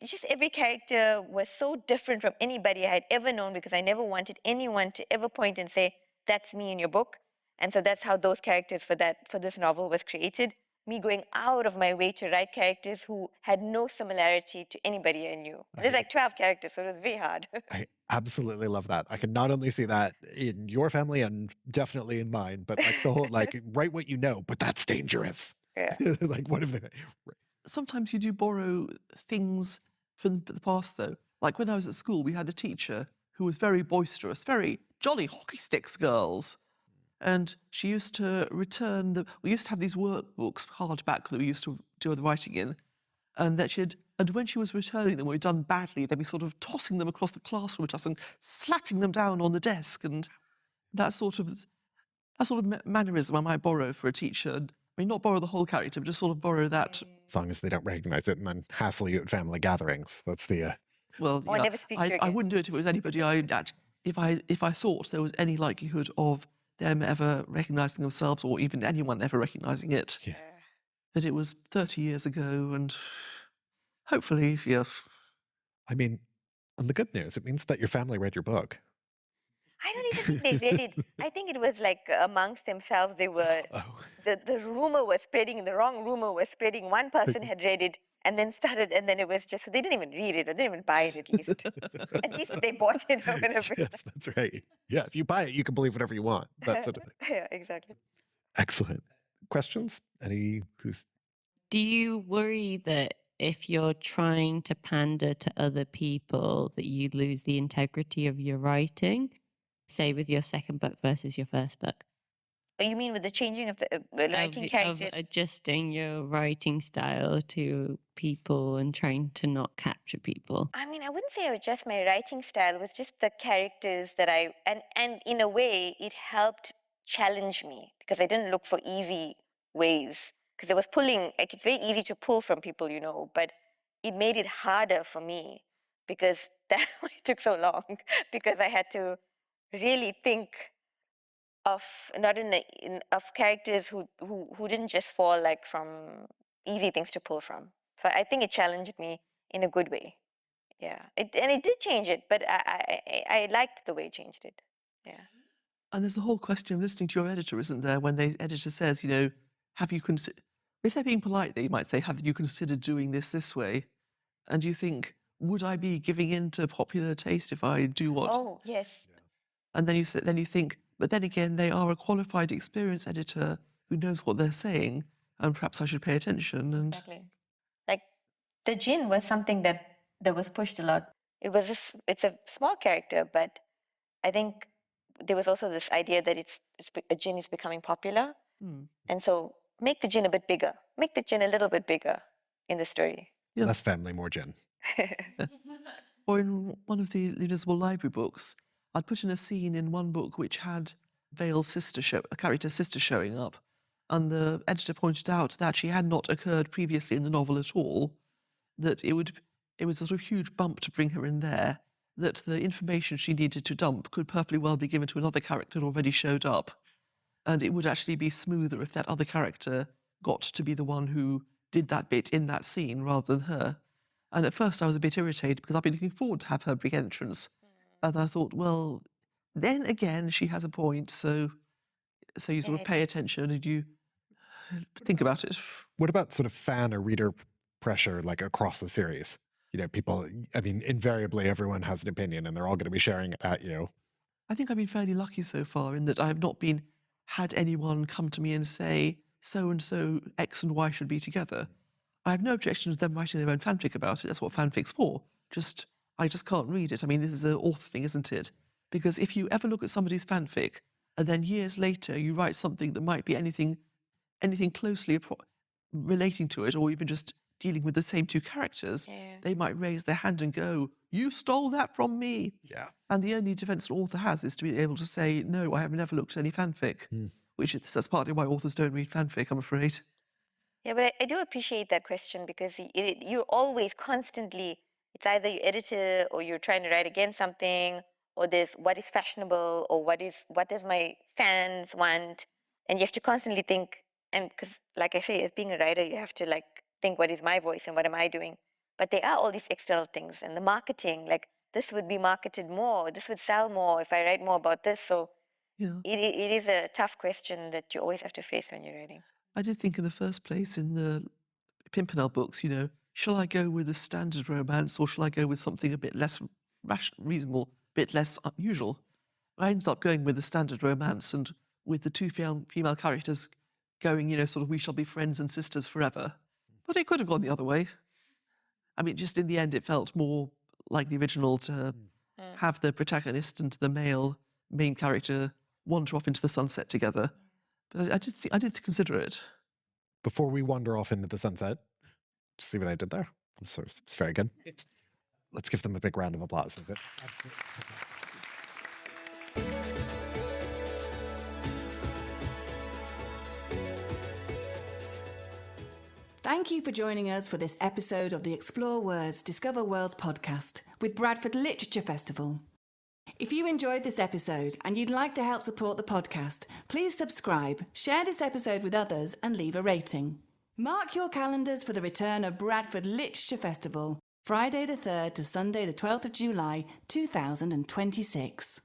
D: just every character was so different from anybody I had ever known, because I never wanted anyone to ever point and say, that's me in your book. And so that's how those characters for this novel was created. Me going out of my way to write characters who had no similarity to anybody I knew. There's like 12 characters, so it was very hard.
B: I absolutely love that. I can not only see that in your family and definitely in mine, but like the whole, like, write what you know, but that's dangerous.
D: Yeah.
B: Like, what if they...
C: Sometimes you do borrow things from the past, though. Like when I was at school, we had a teacher who was very boisterous, very jolly hockey sticks girls. And she used to return we used to have these workbooks, hardback, that we used to do the writing in. And when she was returning them, when we'd done badly, they'd be sort of tossing them across the classroom at us and slapping them down on the desk. And that sort of mannerism I might borrow for a teacher. I mean, not borrow the whole character, but just sort of borrow that.
B: As long as they don't recognize it and then hassle you at family gatherings. That's the...
C: Well,
D: Or never speak to you
C: I
D: again.
C: wouldn't do it if it was anybody if I thought there was any likelihood of them ever recognizing themselves, or even anyone ever recognizing it.
B: Yeah.
C: But it was 30 years ago, and hopefully, yeah.
B: I mean, and the good news, it means that your family read your book.
D: I don't even think they read it. I think it was like amongst themselves, they were, the rumor was spreading, the wrong rumor was spreading. One person had read it and then it was just, so they didn't even read it, or they didn't even buy it at least. At least if they bought it, I would have read
B: Yes, that's right. Yeah, if you buy it, you can believe whatever you want. That sort of thing.
D: Yeah, exactly.
B: Excellent. Questions?
E: Do you worry that if you're trying to pander to other people, that you lose the integrity of your writing? Say with your second book versus your first book?
D: You mean with the changing of the writing characters?
E: Of adjusting your writing style to people and trying to not capture people?
D: I mean, I wouldn't say I would adjust my writing style. It was just the characters that and in a way, it helped challenge me, because I didn't look for easy ways. Because it was pulling, like, it's very easy to pull from people, but it made it harder for me, because that's why it took so long, because I had to really think of of characters who didn't just fall like from easy things to pull from. So I think it challenged me in a good way. Yeah, and it did change it, but I liked the way it changed it. Yeah.
C: And there's a whole question of listening to your editor, isn't there? When the editor says, have you considered, if they're being polite, they might say, have you considered doing this way? And you think, would I be giving in to popular taste if I do what?
D: Oh, yes.
C: And then you think, but then again, they are a qualified, experienced editor who knows what they're saying, and perhaps I should pay attention. And
D: Exactly. Like the Djinn was something that was pushed a lot. It's a small character, but I think there was also this idea that a Djinn is becoming popular. And so make the Djinn a bit bigger. Make the Djinn a little bit bigger in the story.
C: Yeah.
B: Less family, more Djinn.
C: Or in one of the Invisible Library books, I'd put in a scene in one book which had Vale's sister a character's sister showing up, and the editor pointed out that she had not occurred previously in the novel at all, that it was a sort of huge bump to bring her in there, that the information she needed to dump could perfectly well be given to another character who already showed up, and it would actually be smoother if that other character got to be the one who did that bit in that scene rather than her. And at first I was a bit irritated because I've been looking forward to have her big entrance. And I thought, well, then again, she has a point, so you sort of pay attention and you think about it.
B: What about sort of fan or reader pressure, like across the series? People, I mean, invariably everyone has an opinion and they're all going to be sharing it at you.
C: I think I've been fairly lucky so far in that I have not had anyone come to me and say, so-and-so, X and Y should be together. I have no objection to them writing their own fanfic about it. That's what fanfic's for. I just can't read it. I mean, this is an author thing, isn't it? Because if you ever look at somebody's fanfic and then years later you write something that might be anything closely relating to it, or even just dealing with the same two characters, they might raise their hand and go, "You stole that from me."
B: Yeah.
C: And the only defence an author has is to be able to say, "No, I have never looked at any fanfic," that's partly why authors don't read fanfic, I'm afraid.
D: Yeah, but I do appreciate that question because you're always constantly, it's either you edit it or you're trying to write against something, or there's what is fashionable, or what does my fans want, and you have to constantly think. And because, like I say, as being a writer, you have to think, what is my voice and what am I doing? But there are all these external things, and the marketing, like this would be marketed more, this would sell more if I write more about this. So it is a tough question that you always have to face when you're writing.
C: I did think in the first place in the Pimpernel books, shall I go with a standard romance or shall I go with something a bit less reasonable, a bit less unusual? I ended up going with the standard romance and with the two female characters going, sort of we shall be friends and sisters forever. But it could have gone the other way. I mean, just in the end, it felt more like the original to have the protagonist and the main character wander off into the sunset together. But I did consider it.
B: Before we wander off into the sunset, see what I did there? It's very good. Let's give them a big round of applause. Absolutely.
A: Thank you for joining us for this episode of the Explore Words, Discover Worlds podcast with Bradford Literature Festival. If you enjoyed this episode and you'd like to help support the podcast, please subscribe, share this episode with others and leave a rating. Mark your calendars for the return of Bradford Literature Festival, Friday the 3rd to Sunday the 12th of July 2026.